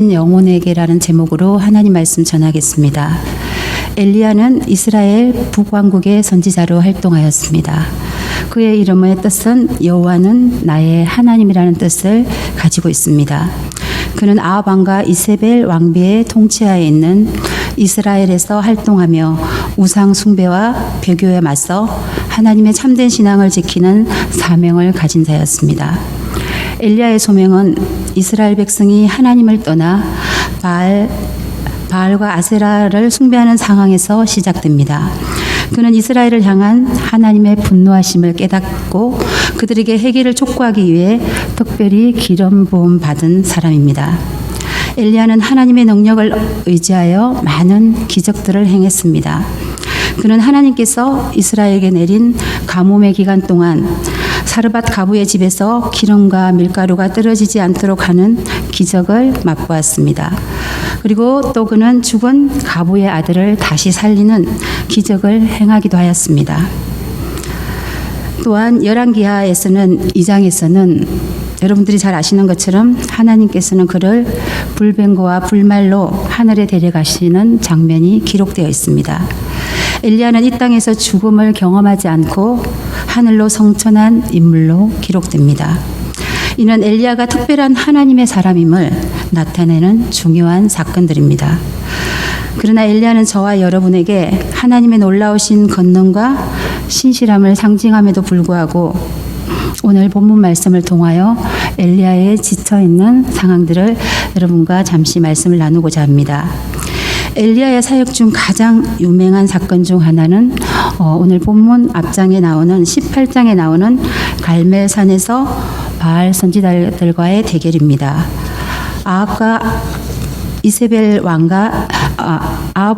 영혼에게라는 제목으로 하나님 말씀 전하겠습니다. 엘리야는 이스라엘 북왕국의 선지자로 활동하였습니다. 그의 이름의 뜻은 여호와는 나의 하나님이라는 뜻을 가지고 있습니다. 그는 아합 왕과 이세벨 왕비의 통치하에 있는 이스라엘에서 활동하며 우상 숭배와 배교에 맞서 하나님의 참된 신앙을 지키는 사명을 가진 자였습니다. 엘리야의 소명은 이스라엘 백성이 하나님을 떠나 바알과 아세라를 숭배하는 상황에서 시작됩니다. 그는 이스라엘을 향한 하나님의 분노하심을 깨닫고 그들에게 회개를 촉구하기 위해 특별히 기름 부음 받은 사람입니다. 엘리야는 하나님의 능력을 의지하여 많은 기적들을 행했습니다. 그는 하나님께서 이스라엘에게 내린 가뭄의 기간 동안 사르밧 가부의 집에서 기름과 밀가루가 떨어지지 않도록 하는 기적을 맛보았습니다. 그리고 또 그는 죽은 가부의 아들을 다시 살리는 기적을 행하기도 하였습니다. 또한 열왕기하에서는 2장에서는 여러분들이 잘 아시는 것처럼 하나님께서는 그를 불병거와 불말로 하늘에 데려가시는 장면이 기록되어 있습니다. 엘리야는 이 땅에서 죽음을 경험하지 않고 하늘로 성천한 인물로 기록됩니다. 이는 엘리야가 특별한 하나님의 사람임을 나타내는 중요한 사건들입니다. 그러나 엘리야는 저와 여러분에게 하나님의 놀라우신 권능과 신실함을 상징함에도 불구하고 오늘 본문 말씀을 통하여 엘리야의 지쳐있는 상황들을 여러분과 잠시 말씀을 나누고자 합니다. 엘리야의 사역 중 가장 유명한 사건 중 하나는 오늘 본문 앞장에 나오는 18장에 나오는 갈멜산에서 바알 선지자들과의 대결입니다. 아합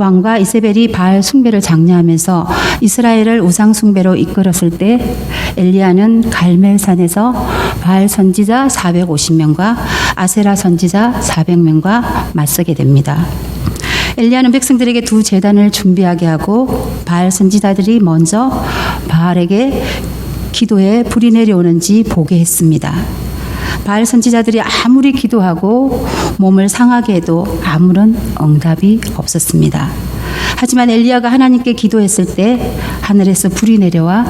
왕과 이세벨이 바알 숭배를 장려하면서 이스라엘을 우상 숭배로 이끌었을 때 엘리야는 갈멜산에서 바알 선지자 450명과 아세라 선지자 400명과 맞서게 됩니다. 엘리야는 백성들에게 두 제단을 준비하게 하고 바알 선지자들이 먼저 바알에게 기도에 불이 내려오는지 보게 했습니다. 바알 선지자들이 아무리 기도하고 몸을 상하게 해도 아무런 응답이 없었습니다. 하지만 엘리야가 하나님께 기도했을 때 하늘에서 불이 내려와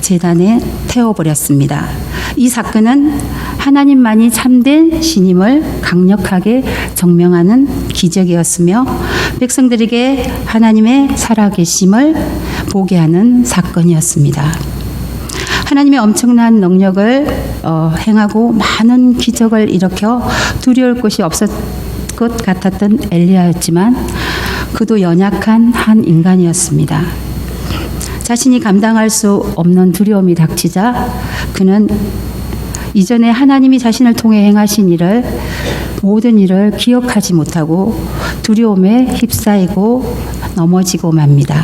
제단에 태워버렸습니다. 이 사건은 하나님만이 참된 신임을 강력하게 증명하는 기적이었으며 백성들에게 하나님의 살아계심을 보게 하는 사건이었습니다. 하나님의 엄청난 능력을 행하고 많은 기적을 일으켜 두려울 것이 없을 것 같았던 엘리야였지만 그도 연약한 한 인간이었습니다. 자신이 감당할 수 없는 두려움이 닥치자 그는 이전에 하나님이 자신을 통해 행하신 모든 일을 기억하지 못하고 두려움에 휩싸이고 넘어지고 맙니다.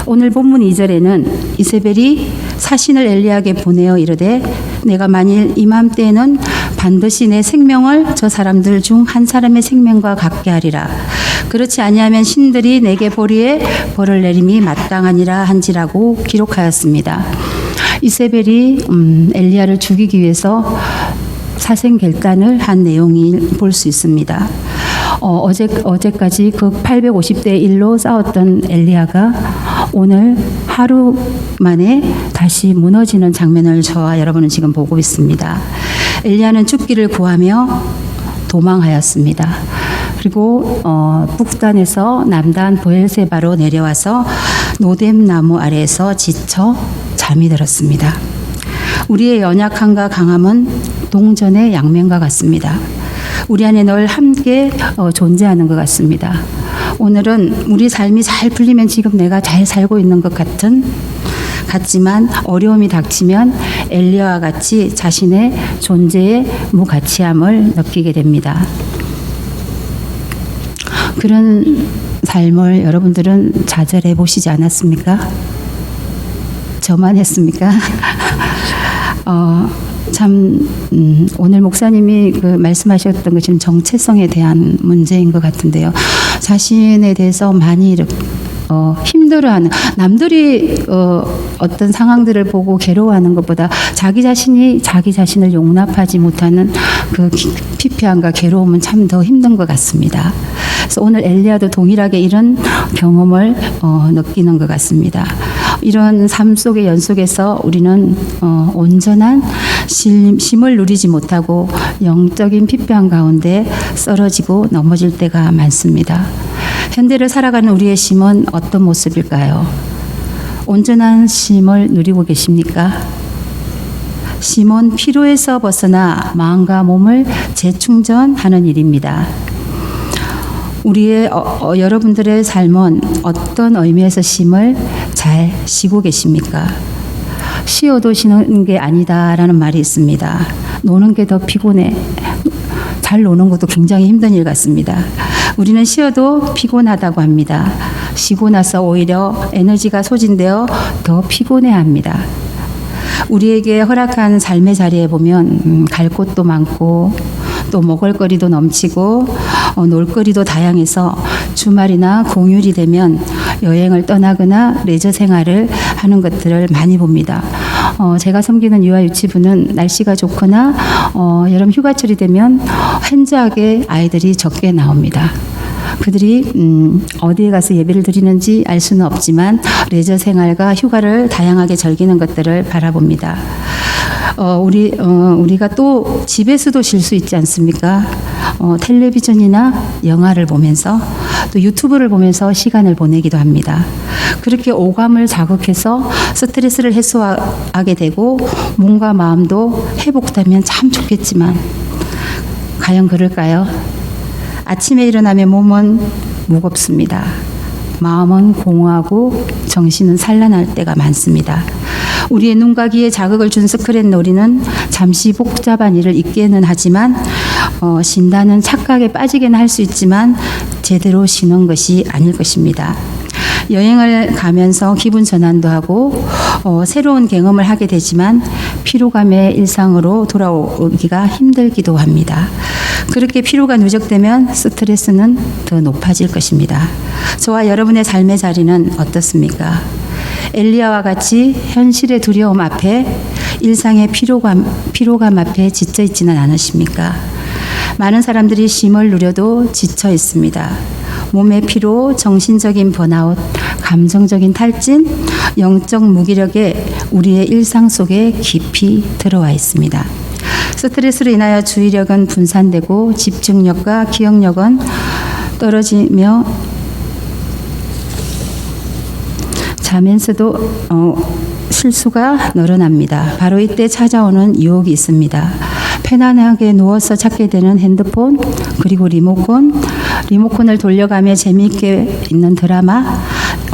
오늘 본문 2절에는 이세벨이 사신을 엘리야에게 보내어 이르되 내가 만일 이맘때에는 반드시 내 생명을 저 사람들 중 한 사람의 생명과 같게 하리라. 그렇지 아니하면 신들이 내게 보리에 벌을 내림이 마땅하니라 한지라고 기록하였습니다. 이세벨이 엘리야를 죽이기 위해서 사생결단을 한 내용이 볼 수 있습니다. 어제까지 그 850대 1로 싸웠던 엘리야가 오늘 하루 만에 다시 무너지는 장면을 저와 여러분은 지금 보고 있습니다. 엘리야는 죽기를 구하며 도망하였습니다. 그리고 북단에서 남단 브엘세바로 내려와서 노뎀나무 아래에서 지쳐 잠이 들었습니다. 우리의 연약함과 강함은 동전의 양면과 같습니다. 우리 안에 늘 함께 존재하는 것 같습니다. 오늘은 우리 삶이 잘 풀리면 지금 내가 잘 살고 있는 것 같지만 어려움이 닥치면 엘리야와 같이 자신의 존재의 무가치함을 느끼게 됩니다. 그런 삶을 여러분들은 좌절해 보시지 않았습니까? 저만 했습니까? 오늘 목사님이 말씀하셨던 것은 정체성에 대한 문제인 것 같은데요. 자신에 대해서 많이 힘들어하는, 남들이 어떤 상황들을 보고 괴로워하는 것보다 자기 자신이 자기 자신을 용납하지 못하는 그 피폐함과 괴로움은 참 더 힘든 것 같습니다. 그래서 오늘 엘리야도 동일하게 이런 경험을 느끼는 것 같습니다. 이런 삶 속의 연속에서 우리는 온전한 쉼을 누리지 못하고 영적인 피폐함 가운데 쓰러지고 넘어질 때가 많습니다. 현대를 살아가는 우리의 쉼은 어떤 모습일까요? 온전한 쉼을 누리고 계십니까? 쉼은 피로에서 벗어나 마음과 몸을 재충전하는 일입니다. 우리의 여러분들의 삶은 어떤 의미에서 쉼을 잘 쉬고 계십니까? 쉬어도 쉬는 게 아니다라는 말이 있습니다. 노는 게 더 피곤해. 잘 노는 것도 굉장히 힘든 일 같습니다. 우리는 쉬어도 피곤하다고 합니다. 쉬고 나서 오히려 에너지가 소진되어 더 피곤해합니다. 우리에게 허락한 삶의 자리에 보면 갈 곳도 많고 또 먹을거리도 넘치고 놀거리도 다양해서 주말이나 공휴일이 되면 여행을 떠나거나 레저 생활을 하는 것들을 많이 봅니다. 제가 섬기는 유아유치부는 날씨가 좋거나 여름 휴가철이 되면 현저하게 아이들이 적게 나옵니다. 그들이 어디에 가서 예배를 드리는지 알 수는 없지만 레저 생활과 휴가를 다양하게 즐기는 것들을 바라봅니다. 우리가 또 집에서도 쉴 수 있지 않습니까? 텔레비전이나 영화를 보면서 또 유튜브를 보면서 시간을 보내기도 합니다. 그렇게 오감을 자극해서 스트레스를 해소하게 되고 몸과 마음도 회복되면 참 좋겠지만 과연 그럴까요? 아침에 일어나면 몸은 무겁습니다. 마음은 공허하고 정신은 산란할 때가 많습니다. 우리의 눈과 귀에 자극을 준 스크린 놀이는 잠시 복잡한 일을 잊게는 하지만 쉰다는 착각에 빠지게는 할 수 있지만 제대로 쉬는 것이 아닐 것입니다. 여행을 가면서 기분 전환도 하고 새로운 경험을 하게 되지만 피로감의 일상으로 돌아오기가 힘들기도 합니다. 그렇게 피로가 누적되면 스트레스는 더 높아질 것입니다. 저와 여러분의 삶의 자리는 어떻습니까? 엘리야와 같이 현실의 두려움 앞에 일상의 피로감 앞에 지쳐 있지는 않으십니까? 많은 사람들이 쉼을 누려도 지쳐 있습니다. 몸의 피로, 정신적인 번아웃, 감정적인 탈진, 영적 무기력에 우리의 일상 속에 깊이 들어와 있습니다. 스트레스로 인하여 주의력은 분산되고 집중력과 기억력은 떨어지며 자면서도 실수가 늘어납니다. 바로 이때 찾아오는 유혹이 있습니다. 편안하게 누워서 찾게 되는 핸드폰, 그리고 리모컨을 돌려가며 재미있게 있는 드라마,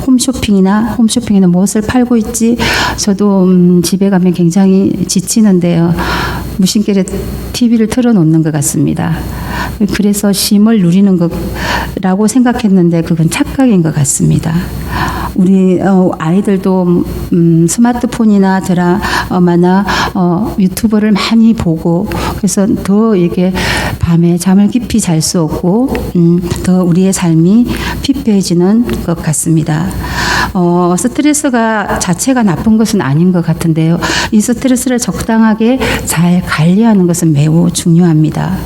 홈쇼핑에는 무엇을 팔고 있지? 저도 집에 가면 굉장히 지치는데요. 무심결에 TV를 틀어놓는 것 같습니다. 그래서 쉼을 누리는 거라고 생각했는데 그건 착각인 것 같습니다. 우리 아이들도 스마트폰이나 드라마나 유튜브를 많이 보고 그래서 더 이게 밤에 잠을 깊이 잘 수 없고 더 우리의 삶이 피폐해지는 것 같습니다. 스트레스가 자체가 나쁜 것은 아닌 것 같은데요. 이 스트레스를 적당하게 잘 관리하는 것은 매우 중요합니다.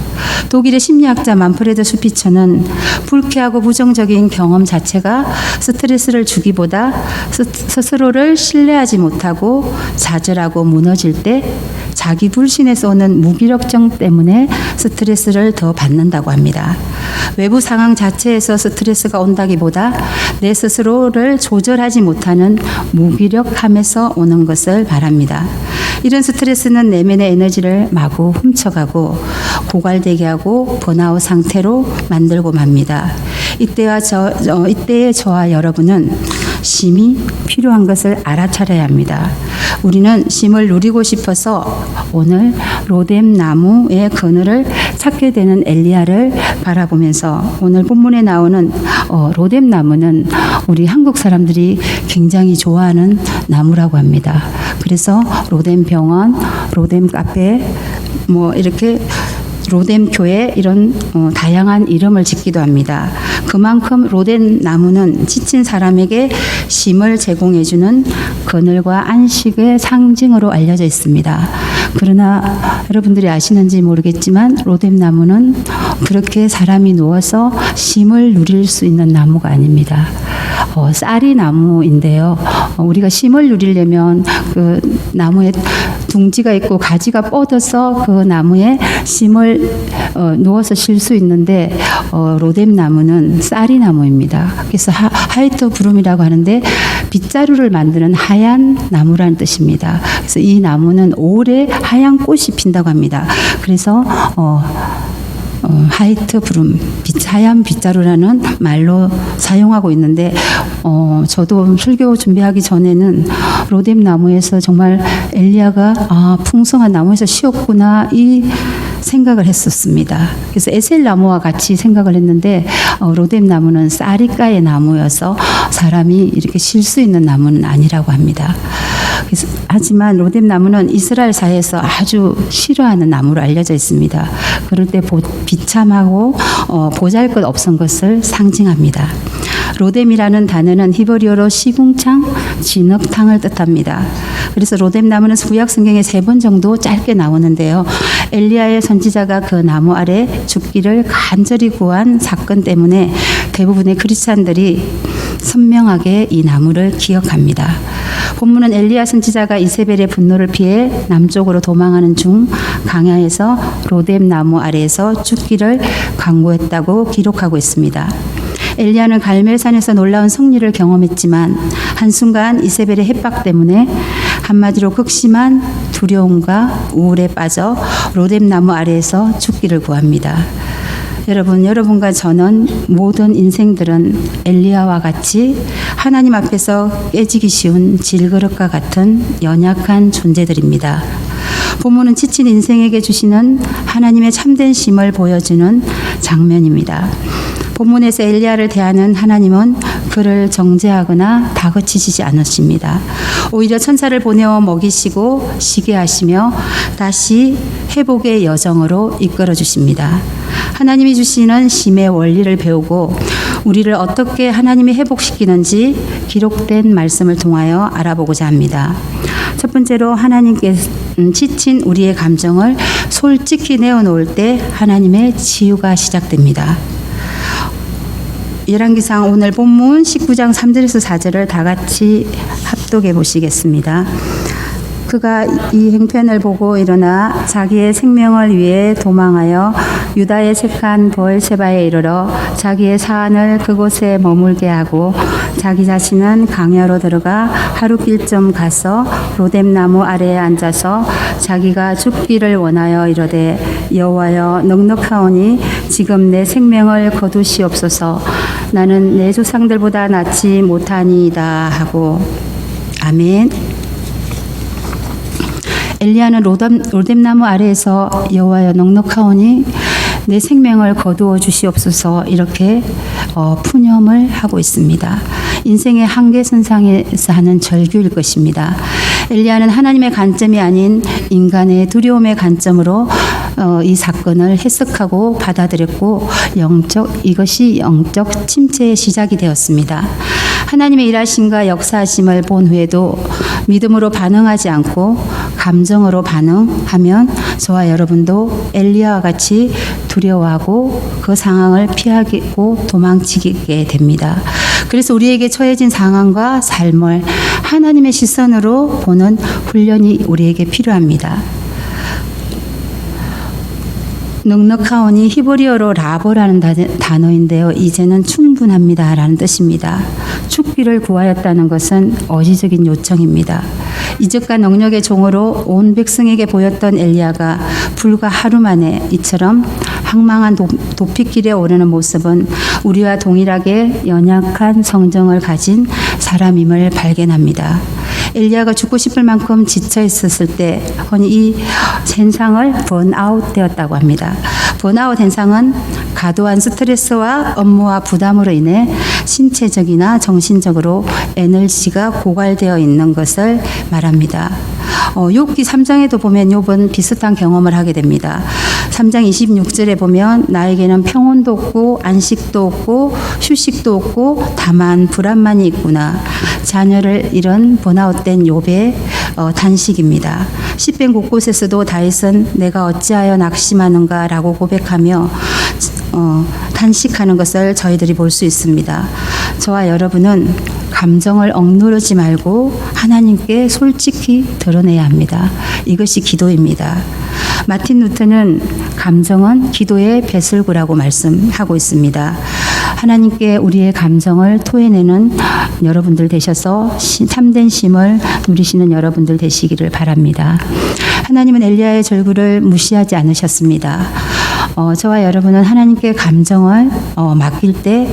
독일의 심리학자 만프레드 슈피처는 불쾌하고 부정적인 경험 자체가 스트레스를 주기보다 스스로를 신뢰하지 못하고 좌절하고 무너질 때 자기 불신에서 오는 무기력증 때문에 스트레스를 더 받는다고 합니다. 외부 상황 자체에서 스트레스가 온다기보다 내 스스로를 조절하지 못하는 무기력함에서 오는 것을 말합니다. 이런 스트레스는 내면의 에너지를 마구 훔쳐가고 고갈되게 하고 번아웃 상태로 만들고 맙니다. 이때의 저와 여러분은 쉼이 필요한 것을 알아차려야 합니다. 우리는 쉼을 누리고 싶어서 오늘 로뎀 나무의 그늘을 찾게 되는 엘리야를 바라보면서 오늘 본문에 나오는 로뎀 나무는 우리 한국 사람들이 굉장히 좋아하는 나무라고 합니다. 그래서 로뎀 병원, 로뎀 카페 이렇게 로뎀 교회 이런 다양한 이름을 짓기도 합니다. 그만큼 로뎀 나무는 지친 사람에게 쉼을 제공해주는 그늘과 안식의 상징으로 알려져 있습니다. 그러나 여러분들이 아시는지 모르겠지만 로뎀 나무는 그렇게 사람이 누워서 쉼을 누릴 수 있는 나무가 아닙니다. 쌀이 나무인데요. 우리가 쉼을 누리려면 그 나무에 둥지가 있고 가지가 뻗어서 그 나무에 쉼을 누워서 쉴 수 있는데 로뎀 나무는 쌀이 나무입니다. 그래서 하이트 브룸이라고 하는데 빗자루를 만드는 하얀 나무라는 뜻입니다. 그래서 이 나무는 오래 하얀 꽃이 핀다고 합니다. 그래서 하이트 브룸, 하얀 빗자루라는 말로 사용하고 있는데 저도 설교 준비하기 전에는 로뎀 나무에서 정말 엘리야가 풍성한 나무에서 쉬었구나 이 생각을 했었습니다. 그래서 에셀 나무와 같이 생각을 했는데 로뎀 나무는 쌀이가의 나무여서 사람이 이렇게 쉴 수 있는 나무는 아니라고 합니다. 그래서, 하지만 로뎀 나무는 이스라엘 사회에서 아주 싫어하는 나무로 알려져 있습니다. 그럴 때 비참하고 보잘것 없은 것을 상징합니다. 로뎀이라는 단어는 히브리어로 시궁창, 진흙탕을 뜻합니다. 그래서 로뎀 나무는 구약 성경에 3번 정도 짧게 나오는데요. 엘리야의 선지자가 그 나무 아래 죽기를 간절히 구한 사건 때문에 대부분의 크리스찬들이 선명하게 이 나무를 기억합니다. 본문은 엘리야 선지자가 이세벨의 분노를 피해 남쪽으로 도망하는 중 강야에서 로뎀 나무 아래에서 죽기를 강구했다고 기록하고 있습니다. 엘리야는 갈멜산에서 놀라운 승리를 경험했지만 한순간 이세벨의 협박 때문에 한마디로 극심한 두려움과 우울에 빠져 로뎀 나무 아래에서 죽기를 구합니다. 여러분과 저는 모든 인생들은 엘리야와 같이 하나님 앞에서 깨지기 쉬운 질그릇과 같은 연약한 존재들입니다. 본문은 지친 인생에게 주시는 하나님의 참된 쉼을 보여주는 장면입니다. 본문에서 엘리야를 대하는 하나님은 그를 정죄하거나 다그치시지 않으십니다. 오히려 천사를 보내어 먹이시고 쉬게 하시며 다시 회복의 여정으로 이끌어 주십니다. 하나님이 주시는 쉼의 원리를 배우고 우리를 어떻게 하나님이 회복시키는지 기록된 말씀을 통하여 알아보고자 합니다. 첫 번째로 하나님께 지친 우리의 감정을 솔직히 내어놓을 때 하나님의 치유가 시작됩니다. 열왕기상 오늘 본문 19장 3절에서 4절을 다 같이 합독해 보시겠습니다. 그가 이 행편을 보고 일어나 자기의 생명을 위해 도망하여 유다의 색한 브엘세바에 이르러 자기의 사안을 그곳에 머물게 하고 자기 자신은 강야로 들어가 하룻길쯤 가서 로뎀 나무 아래에 앉아서 자기가 죽기를 원하여 이르되 여호와여 넉넉하오니 지금 내 생명을 거두시옵소서 나는 내 조상들보다 낫지 못하니이다 하고 아멘. 엘리야는 로뎀 나무 아래에서 여호와여 넉넉하오니 내 생명을 거두어 주시옵소서 이렇게 푸념을 하고 있습니다. 인생의 한계선상에서 하는 절규일 것입니다. 엘리야는 하나님의 관점이 아닌 인간의 두려움의 관점으로 이 사건을 해석하고 받아들였고 이것이 영적 침체의 시작이 되었습니다. 하나님의 일하심과 역사하심을 본 후에도 믿음으로 반응하지 않고 감정으로 반응하면 저와 여러분도 엘리야와 같이 두려워하고 그 상황을 피하고 도망치게 됩니다. 그래서 우리에게 처해진 상황과 삶을 하나님의 시선으로 보는 훈련이 우리에게 필요합니다. 넉넉하오니 히브리어로 라보라는 단어인데요. 이제는 충분합니다라는 뜻입니다. 죽기를 구하였다는 것은 어지적인 요청입니다. 이적과 능력의 종으로 온 백성에게 보였던 엘리야가 불과 하루 만에 이처럼 황망한 도피길에 오르는 모습은 우리와 동일하게 연약한 성정을 가진 사람임을 발견합니다. 엘리야가 죽고 싶을 만큼 지쳐 있었을 때 이 현상을 번아웃 되었다고 합니다. 번아웃 현상은 과도한 스트레스와 업무와 부담으로 인해 신체적이나 정신적으로 에너지가 고갈되어 있는 것을 말합니다. 욥기 3장에도 보면 욥은 비슷한 경험을 하게 됩니다. 3장 26절에 보면 나에게는 평온도 없고 안식도 없고 휴식도 없고 다만 불안만이 있구나. 자녀를 잃은 번아웃된 욥의 단식입니다. 시편 곳곳에서도 다윗은 내가 어찌하여 낙심하는가 라고 고백하며 단식하는 것을 저희들이 볼 수 있습니다. 저와 여러분은 감정을 억누르지 말고 하나님께 솔직히 드러내야 합니다. 이것이 기도입니다. 마틴 루터는 감정은 기도의 배설구라고 말씀하고 있습니다. 하나님께 우리의 감정을 토해내는 여러분들 되셔서 참된 쉼을 누리시는 여러분들 되시기를 바랍니다. 하나님은 엘리야의 절규를 무시하지 않으셨습니다. 저와 여러분은 하나님께 감정을 맡길 때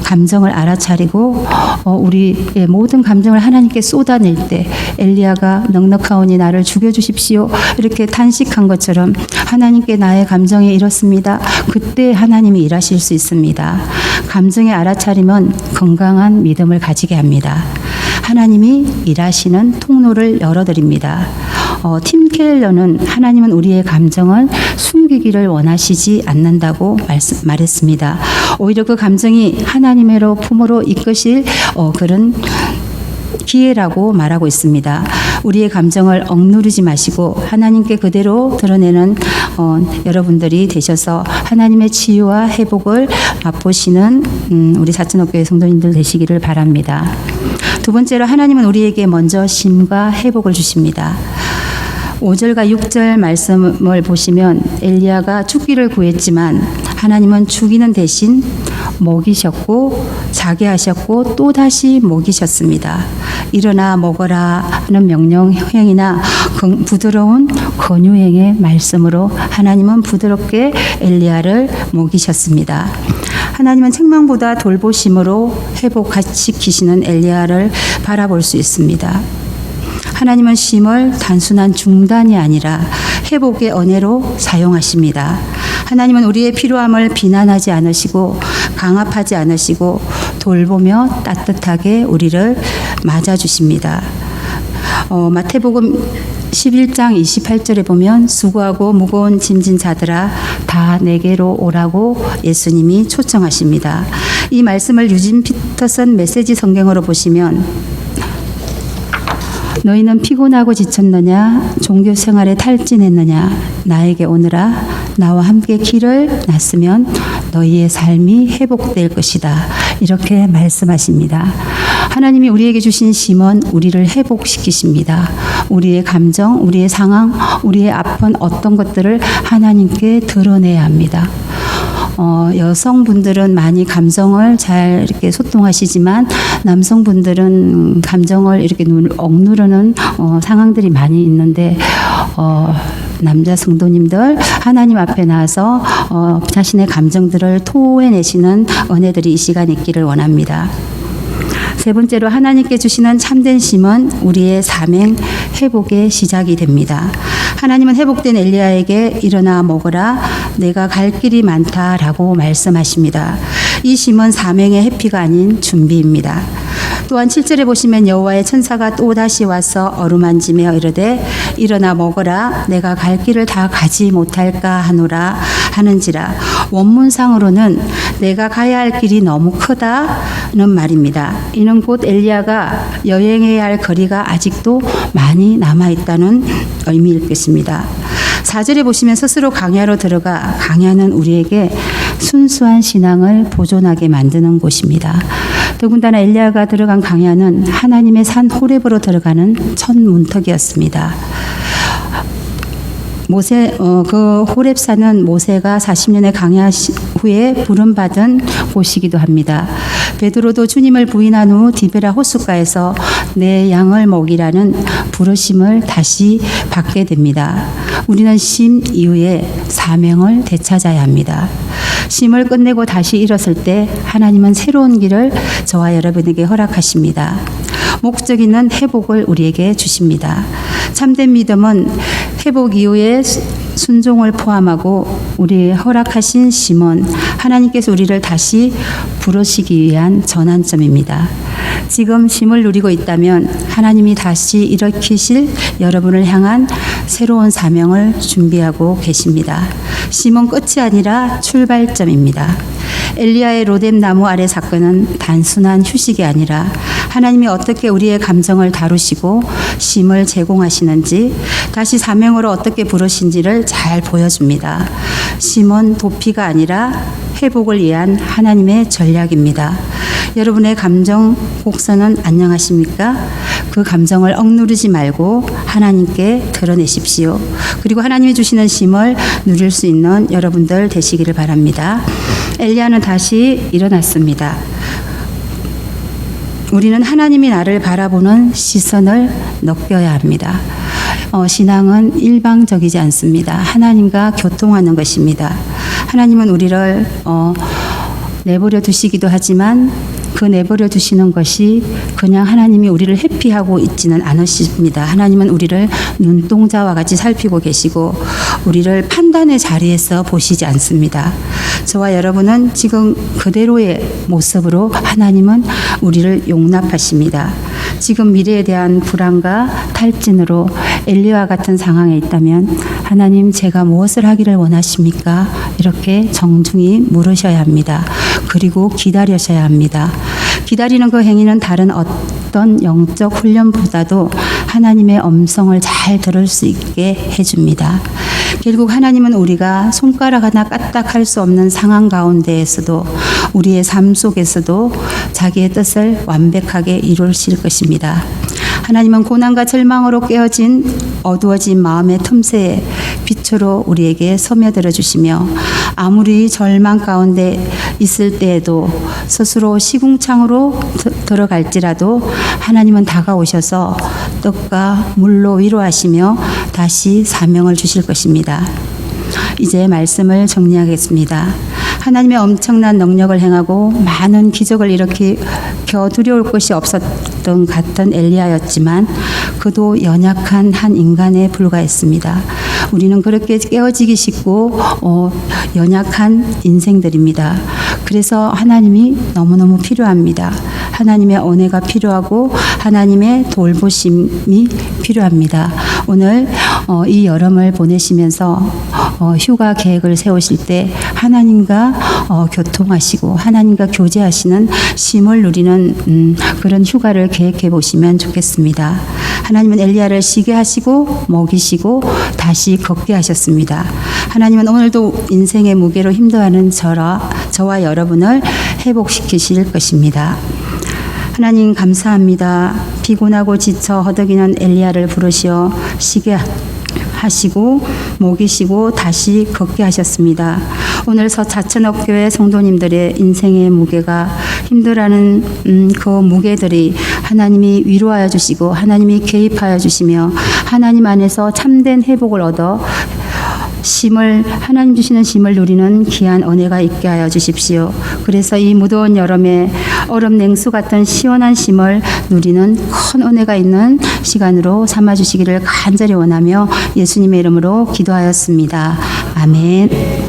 감정을 알아차리고 우리의 모든 감정을 하나님께 쏟아낼 때 엘리야가 넉넉하오니 나를 죽여주십시오 이렇게 탄식한 것처럼 하나님께 나의 감정이 이렇습니다. 그때 하나님이 일하실 수 있습니다. 감정의 알아차림은 건강한 믿음을 가지게 합니다. 하나님이 일하시는 통로를 열어드립니다. 팀 켈러는 하나님은 우리의 감정을 숨기기를 원하시지 않는다고 말했습니다. 오히려 그 감정이 하나님의로 품으로 이끄실 그런 기회라고 말하고 있습니다. 우리의 감정을 억누르지 마시고 하나님께 그대로 드러내는 여러분들이 되셔서 하나님의 치유와 회복을 맛보시는 우리 사천옥교회 성도님들 되시기를 바랍니다. 두 번째로 하나님은 우리에게 먼저 쉼과 회복을 주십니다. 5절과 6절 말씀을 보시면 엘리야가 죽기를 구했지만 하나님은 죽이는 대신 먹이셨고 자게 하셨고 또다시 먹이셨습니다. 일어나 먹어라 하는 명령형이나 부드러운 권유형의 말씀으로 하나님은 부드럽게 엘리야를 먹이셨습니다. 하나님은 책망보다 돌보심으로 회복시키시는 엘리야를 바라볼 수 있습니다. 하나님은 쉼을 단순한 중단이 아니라 회복의 언어로 사용하십니다. 하나님은 우리의 필요함을 비난하지 않으시고 강압하지 않으시고 돌보며 따뜻하게 우리를 맞아주십니다. 마태복음 11장 28절에 보면 수고하고 무거운 짐진 자들아 다 내게로 오라고 예수님이 초청하십니다. 이 말씀을 유진 피터슨 메시지 성경으로 보시면 너희는 피곤하고 지쳤느냐? 종교 생활에 탈진했느냐? 나에게 오너라. 나와 함께 길을 났으면 너희의 삶이 회복될 것이다. 이렇게 말씀하십니다. 하나님이 우리에게 주신 쉼은 우리를 회복시키십니다. 우리의 감정, 우리의 상황, 우리의 아픈 어떤 것들을 하나님께 드러내야 합니다. 여성분들은 많이 감정을 잘 이렇게 소통하시지만 남성분들은 감정을 이렇게 억누르는 상황들이 많이 있는데 남자 성도님들 하나님 앞에 나와서 자신의 감정들을 토해내시는 은혜들이 이 시간에 있기를 원합니다. 세 번째로 하나님께 주시는 참된 쉼은 우리의 사명 회복의 시작이 됩니다. 하나님은 회복된 엘리야에게 일어나 먹어라 내가 갈 길이 많다라고 말씀하십니다. 이 쉼은 사명의 회피가 아닌 준비입니다. 또한 7절에 보시면 여호와의 천사가 또다시 와서 어루만지며 이르되 일어나 먹어라 내가 갈 길을 다 가지 못할까 하노라 하는지라. 원문상으로는 내가 가야 할 길이 너무 크다는 말입니다. 이는 곧 엘리야가 여행해야 할 거리가 아직도 많이 남아있다는 의미일 것입니다. 4절에 보시면 스스로 강야로 들어가 강야는 우리에게 순수한 신앙을 보존하게 만드는 곳입니다. 더군다나 엘리야가 들어간 강야는 하나님의 산 호렙으로 들어가는 첫 문턱이었습니다. 그 호렙산은 모세가 40년의 강야 후에 부름받은 곳이기도 합니다. 베드로도 주님을 부인한 후 디베라 호숫가에서 내 양을 먹이라는 부르심을 다시 받게 됩니다. 우리는 쉼 이후에 사명을 되찾아야 합니다. 쉼을 끝내고 다시 일었을 때 하나님은 새로운 길을 저와 여러분에게 허락하십니다. 목적 있는 회복을 우리에게 주십니다. 참된 믿음은 회복 이후에 순종을 포함하고 우리 허락하신 심원, 하나님께서 우리를 다시 부르시기 위한 전환점입니다. 지금 쉼을 누리고 있다면 하나님이 다시 일으키실 여러분을 향한 새로운 사명을 준비하고 계십니다. 쉼은 끝이 아니라 출발점입니다. 엘리야의 로뎀 나무 아래 사건은 단순한 휴식이 아니라 하나님이 어떻게 우리의 감정을 다루시고 쉼을 제공하시는지, 다시 사명으로 어떻게 부르신지를 잘 보여줍니다. 쉼은 도피가 아니라 회복을 위한 하나님의 전략입니다. 여러분의 감정 곡선은 안녕하십니까? 그 감정을 억누르지 말고 하나님께 드러내십시오. 그리고 하나님이 주시는 쉼을 누릴 수 있는 여러분들 되시기를 바랍니다. 엘리야는 다시 일어났습니다. 우리는 하나님이 나를 바라보는 시선을 느껴야 합니다. 신앙은 일방적이지 않습니다. 하나님과 교통하는 것입니다. 하나님은 우리를 내버려 두시기도 하지만 그 내버려 두시는 것이 그냥 하나님이 우리를 회피하고 있지는 않으십니다. 하나님은 우리를 눈동자와 같이 살피고 계시고 우리를 판단의 자리에서 보시지 않습니다. 저와 여러분은 지금 그대로의 모습으로 하나님은 우리를 용납하십니다. 지금 미래에 대한 불안과 탈진으로 엘리야와 같은 상황에 있다면 하나님, 제가 무엇을 하기를 원하십니까? 이렇게 정중히 물으셔야 합니다. 그리고 기다리셔야 합니다. 기다리는 그 행위는 다른 어떤 영적 훈련보다도 하나님의 음성을 잘 들을 수 있게 해줍니다. 결국 하나님은 우리가 손가락 하나 까딱할 수 없는 상황 가운데에서도 우리의 삶 속에서도 자기의 뜻을 완벽하게 이루실 것입니다. 하나님은 고난과 절망으로 깨어진 어두워진 마음의 틈새에 빛으로 우리에게 스며들어 주시며, 아무리 절망 가운데 있을 때에도 스스로 시궁창으로 들어갈지라도 하나님은 다가오셔서 떡과 물로 위로하시며 다시 사명을 주실 것입니다. 이제 말씀을 정리하겠습니다. 하나님의 엄청난 능력을 행하고 많은 기적을 일으켜 두려울 것이 없었던 같은 엘리야였지만 그도 연약한 한 인간에 불과했습니다. 우리는 그렇게 깨어지기 쉽고 연약한 인생들입니다. 그래서 하나님이 너무너무 필요합니다. 하나님의 은혜가 필요하고 하나님의 돌보심이 필요합니다. 오늘 이 여름을 보내시면서 휴가 계획을 세우실 때 하나님과 교통하시고 하나님과 교제하시는 쉼을 누리는 그런 휴가를 계획해 보시면 좋겠습니다. 하나님은 엘리야를 쉬게 하시고 먹이시고 다시 걷게 하셨습니다. 하나님은 오늘도 인생의 무게로 힘들어하는 저와 여러분을 회복시키실 것입니다. 하나님 감사합니다. 피곤하고 지쳐 허덕이는 엘리야를 부르시어 쉬게 하시고 먹이시고 다시 걷게 하셨습니다. 오늘 자천업교회 성도님들의 인생의 무게가 힘들어하는 그 무게들이 하나님이 위로하여 주시고 하나님이 개입하여 주시며 하나님 안에서 참된 회복을 얻어 하나님 주시는 쉼을 누리는 귀한 은혜가 있게 하여 주십시오. 그래서 이 무더운 여름에 얼음 냉수 같은 시원한 쉼을 누리는 큰 은혜가 있는 시간으로 삼아 주시기를 간절히 원하며 예수님의 이름으로 기도하였습니다. 아멘.